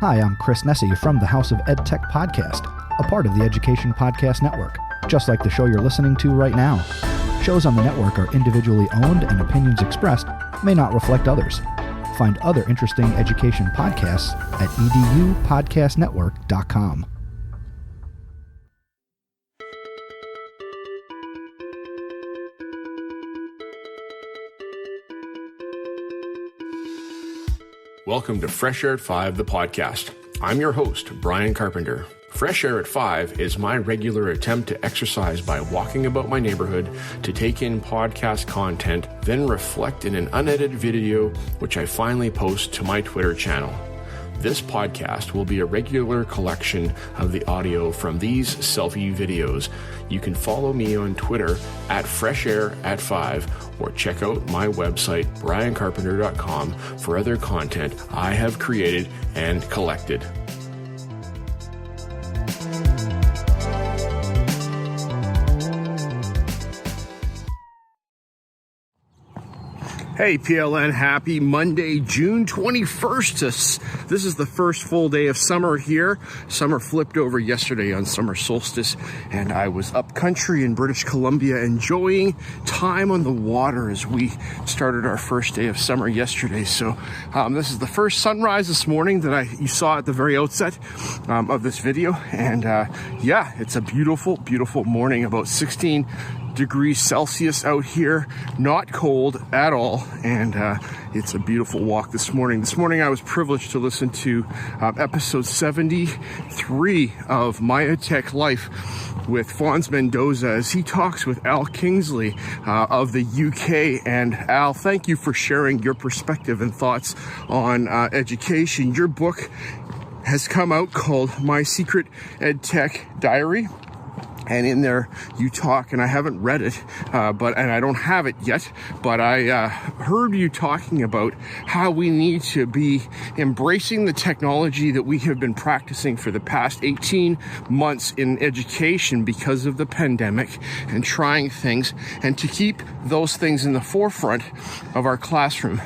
Hi, I'm Chris Nesi from the House of EdTech podcast, a part of the Education Podcast Network, just like the show you're listening to right now. Shows on the network are individually owned and opinions expressed may not reflect others. Find other interesting education podcasts at edupodcastnetwork.com. Welcome to Fresh Air at 5, the podcast. I'm your host, Bryon Carpenter. Fresh Air at 5 is my regular attempt to exercise by walking about my neighborhood, to take in podcast content, then reflect in an unedited video, which I finally post to my Twitter channel. This podcast will be a regular collection of the audio from these selfie videos. You can follow me on Twitter at FreshAirAtFive or check out my website, BryonCarpenter.com, for other content I have created and collected. Hey PLN, happy Monday, June 21st. This is the first full day of summer here. Summer flipped over yesterday on summer solstice, and I was up country in British Columbia enjoying time on the water as we started our first day of summer yesterday. So this is the first sunrise this morning that you saw at the very outset of this video. And yeah, it's a beautiful, beautiful morning, about 16 degrees Celsius out here, not cold at all, and it's a beautiful walk this morning. This morning I was privileged to listen to episode 73 of My EdTech Life with Fonz Mendoza as he talks with Al Kingsley of the UK. And Al, thank you for sharing your perspective and thoughts on education. Your book has come out called My Secret EdTech Diary. And in there you talk, and I haven't read it, and I don't have it yet, but I heard you talking about how we need to be embracing the technology that we have been practicing for the past 18 months in education because of the pandemic, and trying things, and to keep those things in the forefront of our classroom,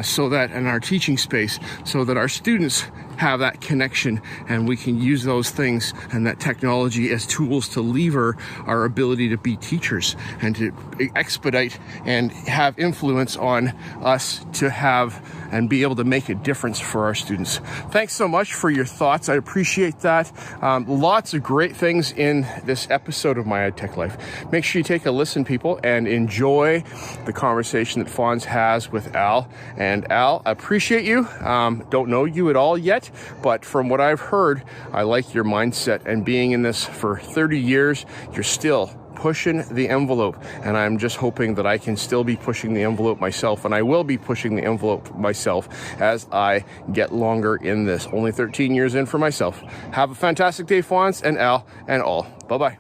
so that in our teaching space, so that our students have that connection, and we can use those things and that technology as tools to lever our ability to be teachers and to expedite and have influence on us to have and be able to make a difference for our students. Thanks so much for your thoughts. I appreciate that. Lots of great things in this episode of My EdTech Life. Make sure you take a listen, people, and enjoy the conversation that Fonz has with Al. And Al, I appreciate you. Don't know you at all yet, but from what I've heard, I like your mindset, and being in this for 30 years, you're still pushing the envelope, and I'm just hoping that I can still be pushing the envelope myself, and I will be pushing the envelope myself as I get longer in this. Only 13 years in for myself. Have a fantastic day, Fonz and Al and all. Bye-bye.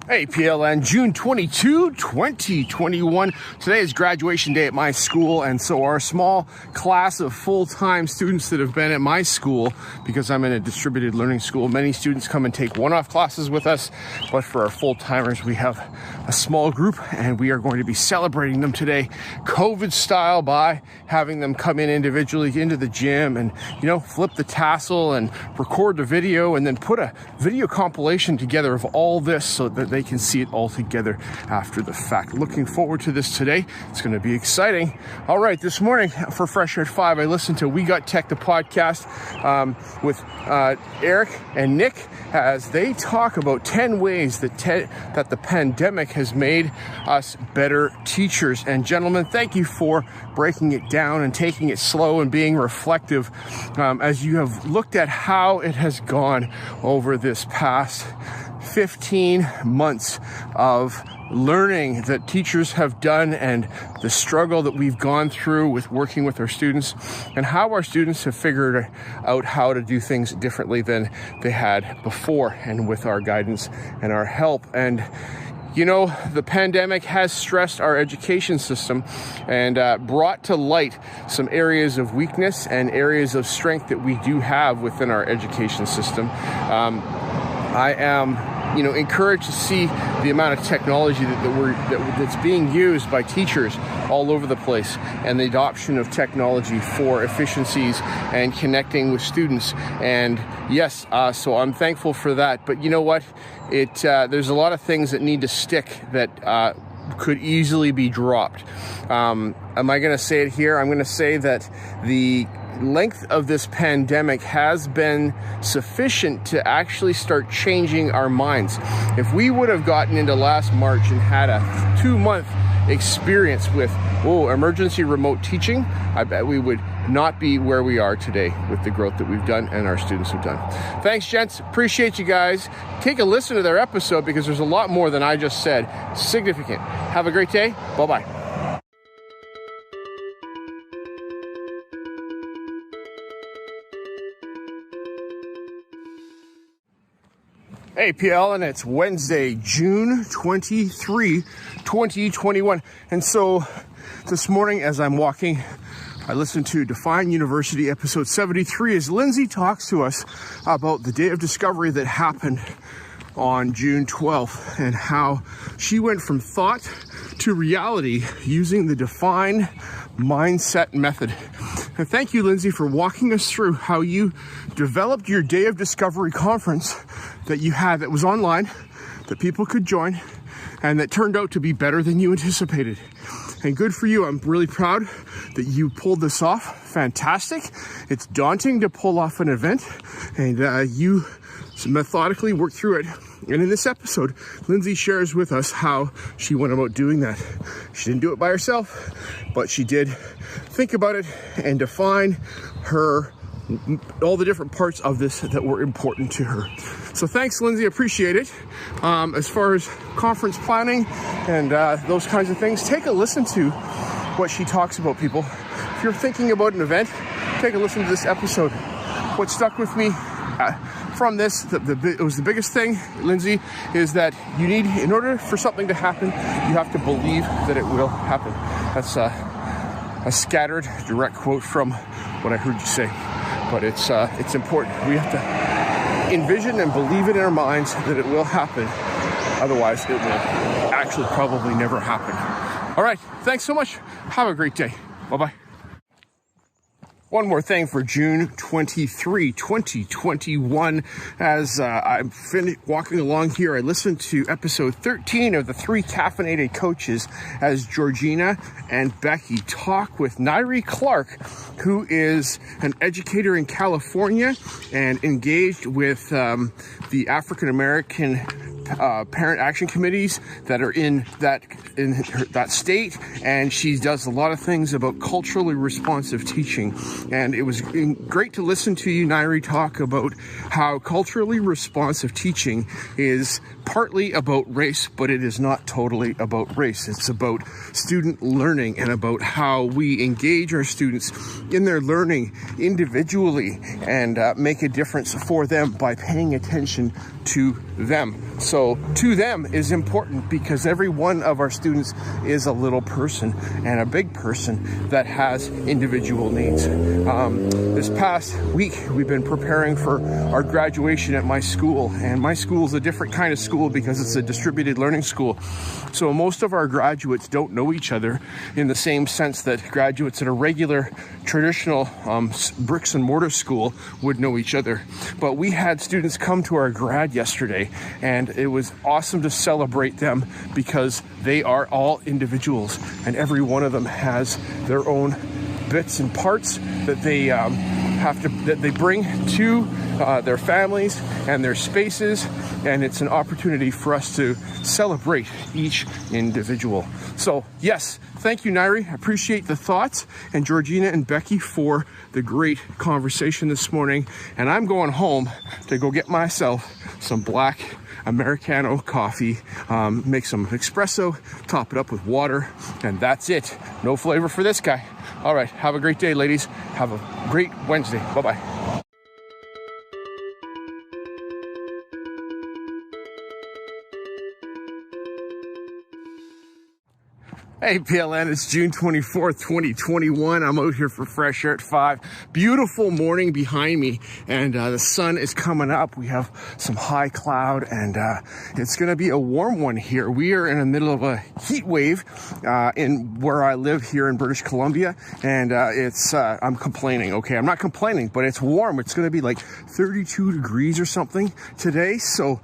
Hey PLN, June 22, 2021. Today is graduation day at my school, and so our small class of full-time students that have been at my school, because I'm in a distributed learning school, many students come and take one-off classes with us, but for our full-timers, we have a small group, and we are going to be celebrating them today, COVID style, by having them come in individually into the gym and, flip the tassel and record the video, and then put a video compilation together of all this so that they can see it all together after the fact. Looking forward to this today. It's going to be exciting. All right, this morning for Fresh Air at 5, I listened to We Got Tech, the podcast with Eric and Nick, as they talk about 10 ways that the pandemic has made us better teachers. And gentlemen, thank you for breaking it down and taking it slow and being reflective as you have looked at how it has gone over this past 15 months of learning that teachers have done, and the struggle that we've gone through with working with our students, and how our students have figured out how to do things differently than they had before, and with our guidance and our help. And the pandemic has stressed our education system and brought to light some areas of weakness and areas of strength that we do have within our education system. I am encouraged to see the amount of technology that's being used by teachers all over the place, and the adoption of technology for efficiencies and connecting with students. And yes, so I'm thankful for that. But you know what? There's a lot of things that need to stick that could easily be dropped. Am I going to say it here? I'm going to say that the length of this pandemic has been sufficient to actually start changing our minds. If we would have gotten into last March and had a 2-month experience with emergency remote teaching, I bet we would not be where we are today with the growth that we've done and our students have done. Thanks, gents. Appreciate you guys. Take a listen to their episode because there's a lot more than I just said. Significant. Have a great day. Bye-bye. Hey, PL, and it's Wednesday, June 23, 2021. And so this morning as I'm walking, I listened to Define University episode 73 as Lindsay talks to us about the day of discovery that happened on June 12th and how she went from thought to reality using the Define mindset method. And thank you, Lindsay, for walking us through how you developed your day of discovery conference that you had that was online, that people could join, and that turned out to be better than you anticipated. And good for you. I'm really proud that you pulled this off. Fantastic. It's daunting to pull off an event, and you methodically worked through it. And in this episode, Lindsay shares with us how she went about doing that. She didn't do it by herself, but she did think about it and define all the different parts of this that were important to her. So thanks, Lindsay. Appreciate it. As far as conference planning and those kinds of things, take a listen to what she talks about, people. If you're thinking about an event, take a listen to this episode. What stuck with me from this, it was the biggest thing, Lindsay, is that you need, in order for something to happen, you have to believe that it will happen. That's a scattered direct quote from what I heard you say, but it's important. We have to envision and believe it in our minds that it will happen. Otherwise, it will actually probably never happen. All right, thanks so much. Have a great day. Bye-bye. One more thing for June 23, 2021. As I'm walking along here, I listened to episode 13 of the 3 Caffeinated Coaches as Georgina and Becky talk with Nairi Clark, who is an educator in California and engaged with the African American parent action committees that are in that state, and she does a lot of things about culturally responsive teaching. And it was great to listen to you, Nairi, talk about how culturally responsive teaching is partly about race, but it is not totally about race. It's about student learning and about how we engage our students in their learning individually and make a difference for them by paying attention to them. So to them is important because every one of our students is a little person and a big person that has individual needs. This past week, we've been preparing for our graduation at my school, and my school is a different kind of school because it's a distributed learning school. So most of our graduates don't know each other in the same sense that graduates at a regular traditional bricks and mortar school would know each other. But we had students come to our grad yesterday, and it was awesome to celebrate them because they are all individuals and every one of them has their own bits and parts that they bring to their families and their spaces, and it's an opportunity for us to celebrate each individual. So yes, thank you, Nairi. I appreciate the thoughts, and Georgina and Becky for the great conversation this morning. And I'm going home to go get myself some black Americano coffee, make some espresso, top it up with water, and that's it. No flavor for this guy. All right, have a great day, ladies. Have a great Wednesday. Bye-bye. Hey PLN, it's June 24th, 2021. I'm out here for Fresh Air at 5. Beautiful morning behind me, and the sun is coming up. We have some high cloud, and it's going to be a warm one here. We are in the middle of a heat wave in where I live here in British Columbia, and I'm complaining. Okay, I'm not complaining, but it's warm. It's going to be like 32 degrees or something today. So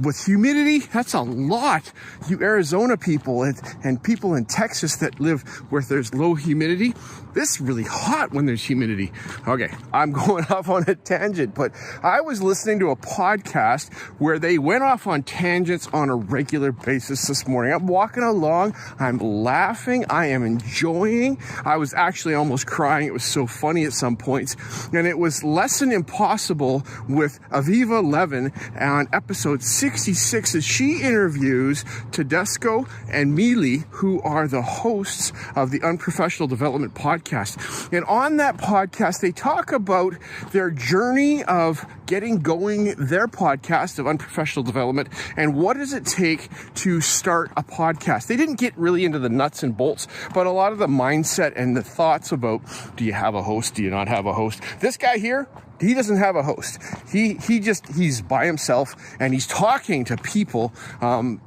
with humidity, that's a lot. You Arizona people and people in Texas that live where there's low humidity, this is really hot when there's humidity. Okay, I'm going off on a tangent, but I was listening to a podcast where they went off on tangents on a regular basis this morning. I'm walking along, I'm laughing, I am enjoying. I was actually almost crying. It was so funny at some points. And it was Lesson Impossible with Aviva Levin on episode 66 as she interviews Tedesco and Mealy, who are the hosts of the Unprofessional Development Podcast. And on that podcast, they talk about their journey of getting going their podcast of Unprofessional Development and what does it take to start a podcast. They didn't get really into the nuts and bolts, but a lot of the mindset and the thoughts about, do you have a host? Do you not have a host? This guy here, he doesn't have a host. He's by himself and he's talking to people,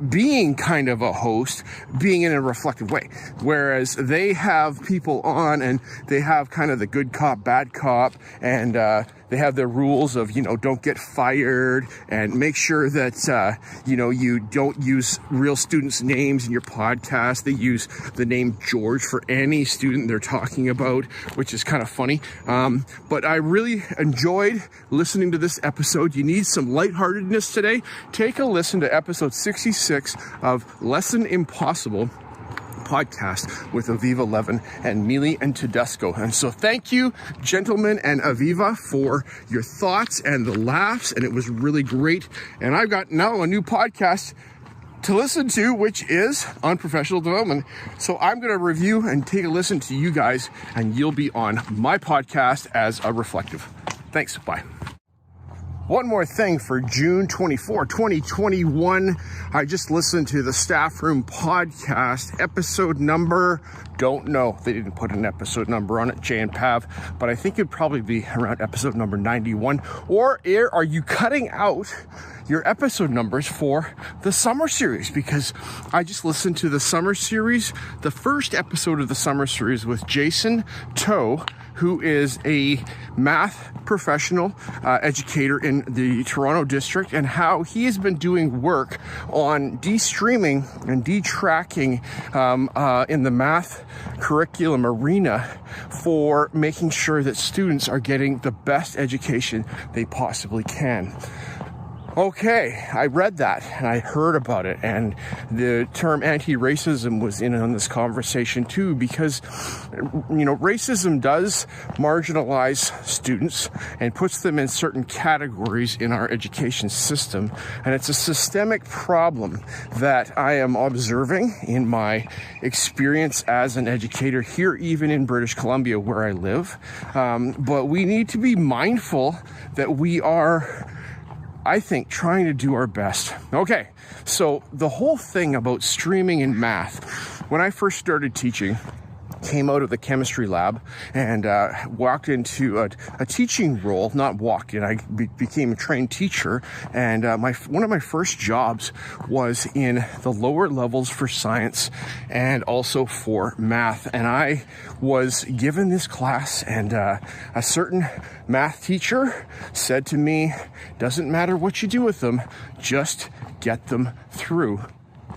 being kind of a host, being in a reflective way. Whereas they have people on and they have kind of the good cop, bad cop, and they have their rules of, don't get fired and make sure that, you don't use real students' names in your podcast. They use the name George for any student they're talking about, which is kind of funny. But I really enjoyed listening to this episode. You need some lightheartedness today. Take a listen to episode 66 of Lesson Impossible podcast with Aviva Levin and Mealy and Tedesco. And so thank you, gentlemen and Aviva, for your thoughts and the laughs, and it was really great. And I've got now a new podcast to listen to, which is Unprofessional Development. So I'm going to review and take a listen to you guys, and you'll be on my podcast as a reflective. Thanks. Bye. One more thing for June 24, 2021. I just listened to the Staff Room podcast, episode number, don't know. They didn't put an episode number on it, Jay and Pav, but I think it'd probably be around episode number 91. Or are you cutting out your episode numbers for the summer series? Because I just listened to the summer series, the first episode of the summer series with Jason Toe, who is a math professional educator in the Toronto district, and how he has been doing work on de-streaming and de-tracking in the math curriculum arena for making sure that students are getting the best education they possibly can. Okay, I read that and I heard about it, and the term anti-racism was in on this conversation too, because racism does marginalize students and puts them in certain categories in our education system, and it's a systemic problem that I am observing in my experience as an educator here, even in British Columbia where I live. But we need to be mindful that we are, I think, trying to do our best. Okay, so the whole thing about streaming in math, when I first started teaching, came out of the chemistry lab and walked into a teaching role. Not walked in, I became a trained teacher, and one of my first jobs was in the lower levels for science and also for math. And I was given this class, and a certain math teacher said to me, doesn't matter what you do with them, just get them through.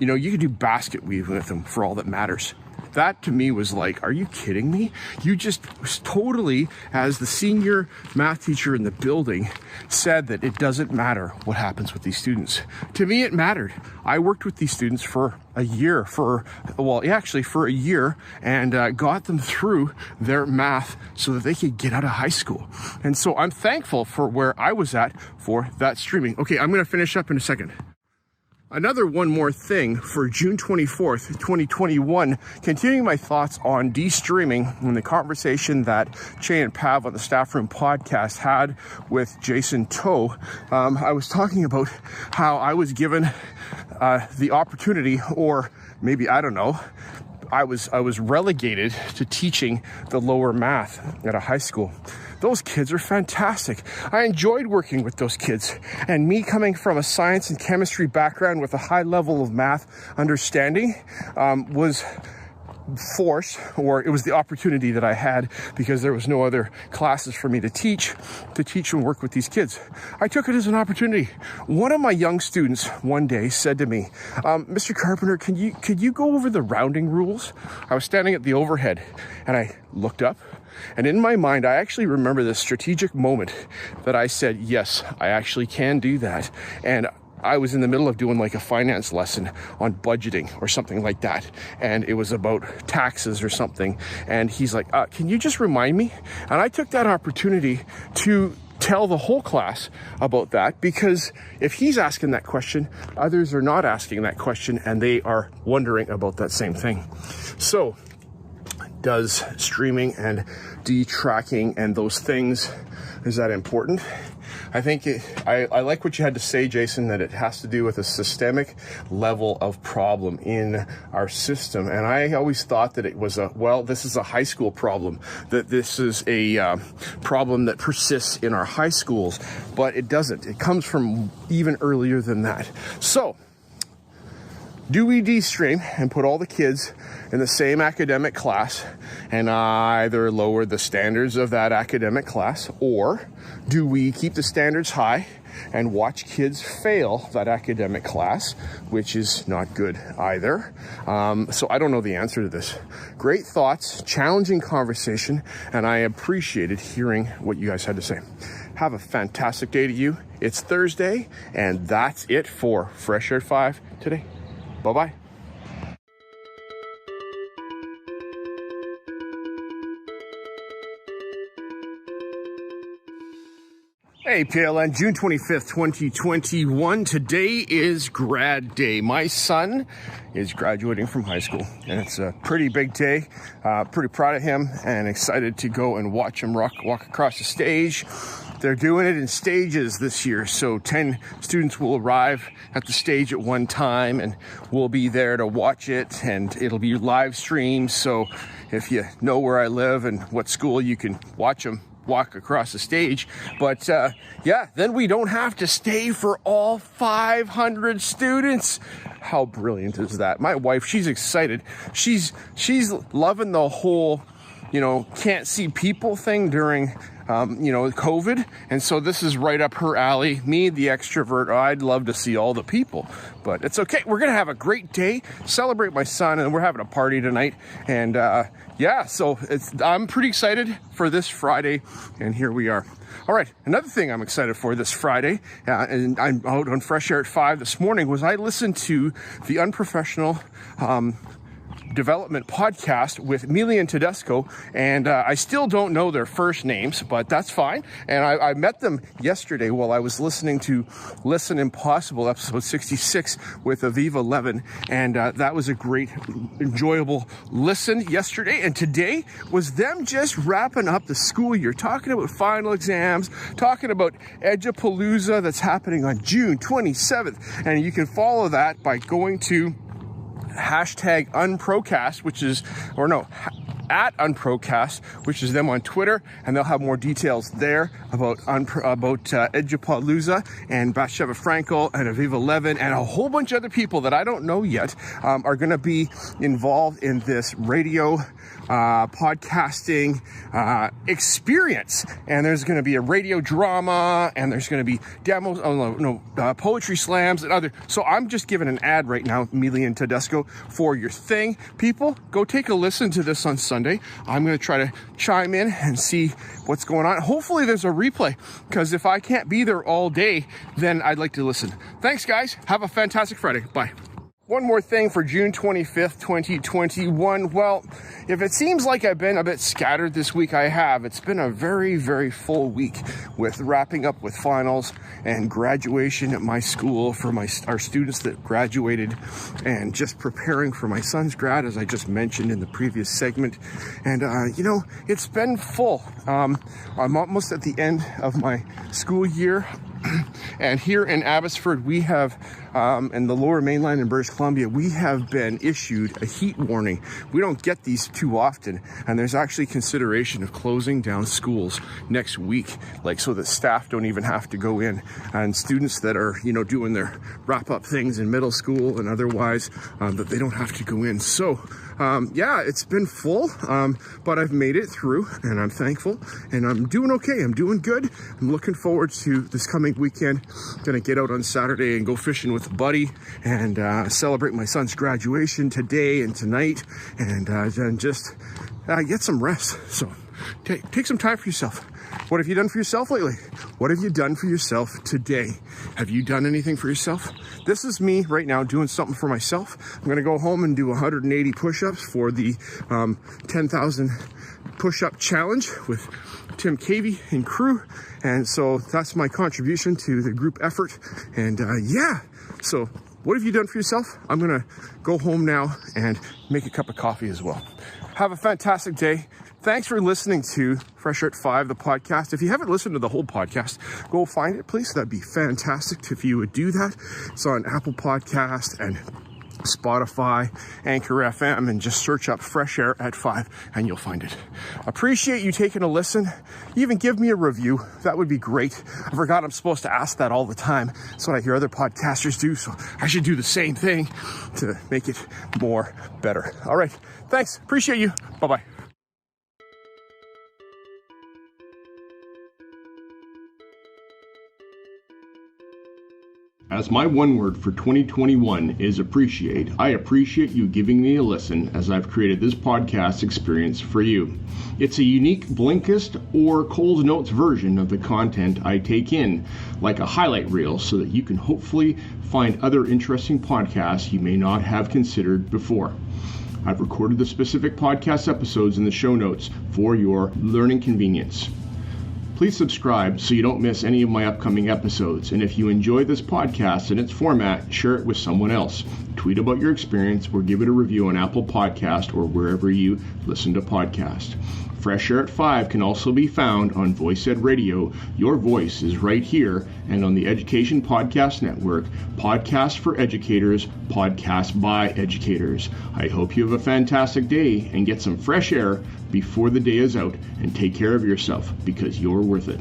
You can do basket weaving with them for all that matters. That to me was like, are you kidding me? You just totally, as the senior math teacher in the building, said that it doesn't matter what happens with these students. To me, it mattered. I worked with these students for a year, and got them through their math so that they could get out of high school. And so I'm thankful for where I was at for that streaming. Okay, I'm going to finish up in a second. Another one more thing for June 24th, 2021, continuing my thoughts on de-streaming and the conversation that Jay and Pav on the Staff Room podcast had with Jason Toe. I was talking about how I was given the opportunity, or maybe, I don't know, I was relegated to teaching the lower math at a high school. Those kids are fantastic. I enjoyed working with those kids. And me coming from a science and chemistry background with a high level of math understanding was forced, or it was the opportunity that I had because there was no other classes for me to teach and work with these kids. I took it as an opportunity. One of my young students one day said to me, Mr. Carpenter, could you go over the rounding rules? I was standing at the overhead and I looked up, and in my mind, I actually remember this strategic moment that I said, yes, I actually can do that. And I was in the middle of doing like a finance lesson on budgeting or something like that. And it was about taxes or something. And he's like, can you just remind me? And I took that opportunity to tell the whole class about that, because if he's asking that question, others are not asking that question and they are wondering about that same thing. So does streaming and detracking and those things, is that important? I think I like what you had to say, Jason, that it has to do with a systemic level of problem in our system. And I always thought that it was this is a high school problem, that this is a problem that persists in our high schools, but it doesn't. It comes from even earlier than that. So, do we de-stream and put all the kids in the same academic class and either lower the standards of that academic class, or do we keep the standards high and watch kids fail that academic class, which is not good either? So I don't know the answer to this. Great thoughts, challenging conversation, and I appreciated hearing what you guys had to say. Have a fantastic day to you. It's Thursday, and that's it for Fresh Air at 5 today. Bye-bye. Hey, PLN, June 25th, 2021. Today is grad day. My son is graduating from high school, and it's a pretty big day. Pretty proud of him and excited to go and watch him walk across the stage. They're doing it in stages this year, so 10 students will arrive at the stage at one time, and we'll be there to watch it, and it'll be live streamed. So if you know where I live and what school, you can watch them walk across the stage. But then we don't have to stay for all 500 students. How brilliant is that? My wife, she's excited. She's loving the whole, can't see people thing during COVID. And so this is right up her alley. Me, the extrovert, I'd love to see all the people, but it's okay. We're going to have a great day, celebrate my son, and we're having a party tonight. And so I'm pretty excited for this Friday, and here we are. All right, another thing I'm excited for this Friday, and I'm out on Fresh Air at 5 this morning, was I listened to the Unprofessional Development podcast with Milian Tedesco, and I still don't know their first names, but that's fine. And I met them yesterday while I was listening to Listen Impossible, episode 66 with Aviva Levin, and that was a great, enjoyable listen yesterday. And today was them just wrapping up the school year, talking about final exams, talking about Edupalooza that's happening on June 27th, and you can follow that by going to hashtag Unprocast, at Unprocast, which is them on Twitter, and they'll have more details there about Edupalooza and Bathsheba Frankel and Aviva Levin and a whole bunch of other people that I don't know yet are going to be involved in this radio podcasting experience. And there's going to be a radio drama, and there's going to be demos, poetry slams and other. So I'm just giving an ad right now, Milian Tedesco, for your thing. People, go take a listen to this on Sunday. I'm going to try to chime in and see what's going on. Hopefully there's a replay, because if I can't be there all day, then I'd like to listen. Thanks, guys. Have a fantastic Friday. Bye. One more thing for June 25th, 2021. Well, if it seems like I've been a bit scattered this week, I have. It's been a very, very full week with wrapping up with finals and graduation at my school for our students that graduated, and just preparing for my son's grad, as I just mentioned in the previous segment. And, it's been full. I'm almost at the end of my school year. And here in Abbotsford, we have and the lower mainland in British Columbia, we have been issued a heat warning. We don't get these too often, and there's actually consideration of closing down schools next week, like so that staff don't even have to go in, and students that are, you know, doing their wrap-up things in middle school and otherwise, that they don't have to go in. So yeah, it's been full, but I've made it through, and I'm thankful, and I'm doing okay. I'm doing good. I'm looking forward to this coming weekend. I'm gonna get out on Saturday and go fishing with a buddy and celebrate my son's graduation today and tonight, and then just get some rest. So take some time for yourself. What have you done for yourself lately? What have you done for yourself today? Have you done anything for yourself? This is me right now doing something for myself. I'm going to go home and do 180 push-ups for the 10,000 push-up challenge with Tim Cavey and crew. And so that's my contribution to the group effort. And yeah, so what have you done for yourself? I'm going to go home now and make a cup of coffee as well. Have a fantastic day. Thanks for listening to Fresh Air at 5, the podcast. If you haven't listened to the whole podcast, go find it, please. That'd be fantastic if you would do that. It's on Apple Podcast and Spotify, Anchor FM, and just search up Fresh Air at 5 and you'll find it. Appreciate you taking a listen. Even give me a review. That would be great. I forgot I'm supposed to ask that all the time. That's what I hear other podcasters do, so I should do the same thing to make it more better. All right. Thanks. Appreciate you. Bye-bye. As my one word for 2021 is appreciate, I appreciate you giving me a listen as I've created this podcast experience for you. It's a unique Blinkist or Coles Notes version of the content I take in, like a highlight reel, so that you can hopefully find other interesting podcasts you may not have considered before. I've recorded the specific podcast episodes in the show notes for your learning convenience. Please subscribe so you don't miss any of my upcoming episodes. And if you enjoy this podcast and its format, share it with someone else. Tweet about your experience or give it a review on Apple Podcast or wherever you listen to podcasts. Fresh Air at 5 can also be found on Voice Ed Radio. Your voice is right here, and on the Education Podcast Network, podcasts for educators, podcasts by educators. I hope you have a fantastic day and get some fresh air before the day is out, and take care of yourself because you're worth it.